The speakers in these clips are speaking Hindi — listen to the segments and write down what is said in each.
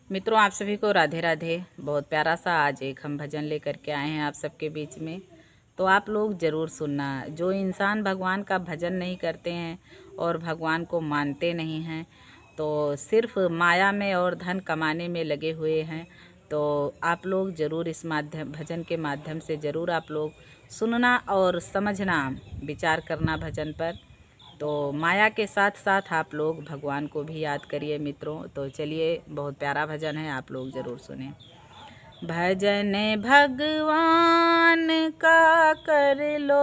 मित्रों, आप सभी को राधे राधे। बहुत प्यारा सा आज एक हम भजन लेकर के आए हैं आप सबके बीच में। तो आप लोग ज़रूर सुनना। जो इंसान भगवान का भजन नहीं करते हैं और भगवान को मानते नहीं हैं, तो सिर्फ माया में और धन कमाने में लगे हुए हैं, तो आप लोग ज़रूर इस भजन के माध्यम से ज़रूर आप लोग सुनना और समझना, विचार करना भजन पर। तो माया के साथ साथ आप लोग भगवान को भी याद करिए मित्रों। तो चलिए, बहुत प्यारा भजन है, आप लोग ज़रूर सुने। भजन भगवान का कर लो,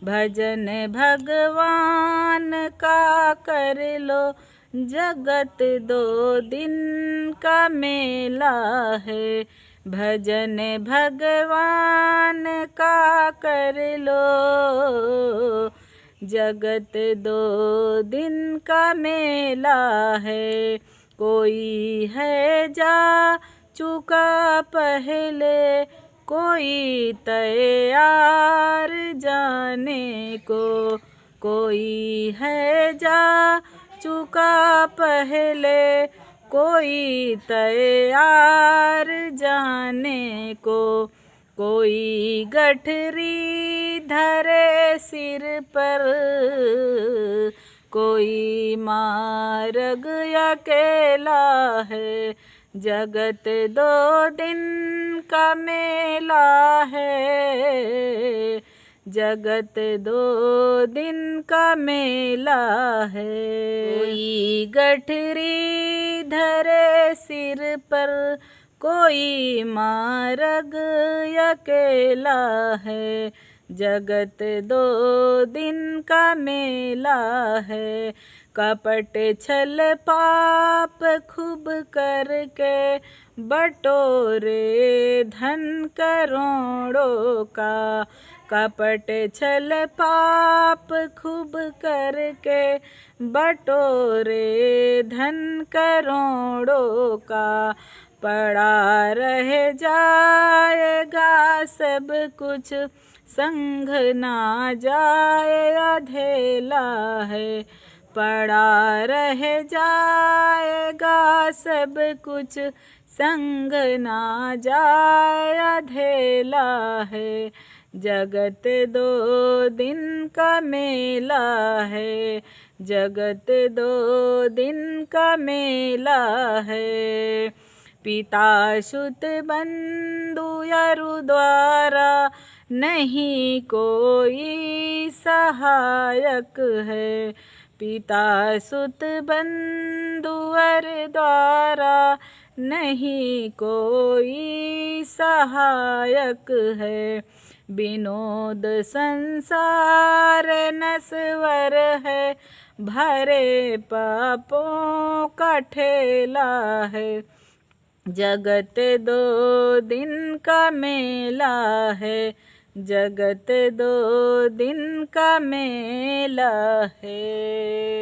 भजन भगवान का कर लो, जगत दो दिन का मेला है। भजन भगवान का कर लो, जगत दो दिन का मेला है। कोई है जा चुका पहले, कोई तैयार जाने को। कोई है जा चुका पहले, कोई तैयार जाने को। कोई गठरी धरे सिर पर, कोई मार्ग अकेला है। जगत दो दिन का मेला है, जगत दो दिन का मेला है। कोई गठरी धरे सिर पर, कोई मार्ग अकेला है। जगत दो दिन का मेला है। कपट छल पाप खूब करके, बटोरे धन करोड़ों का। कपट छल पाप खूब करके, बटोरे धन करोड़ों का। पड़ा रह जाएगा सब कुछ, संग ना जाए अधेला है। पड़ा रह जाएगा सब कुछ, संग ना जाए अधेला है। जगत दो दिन का मेला है, जगत दो दिन का मेला है। पिता सुत बंधु अरु द्वारा, नहीं कोई सहायक है। पिता सुत बंधु अरु द्वारा, नहीं कोई सहायक है। विनोद संसार नश्वर है, भरे पापों का ठेला है। जगत दो दिन का मेला है, जगत दो दिन का मेला है।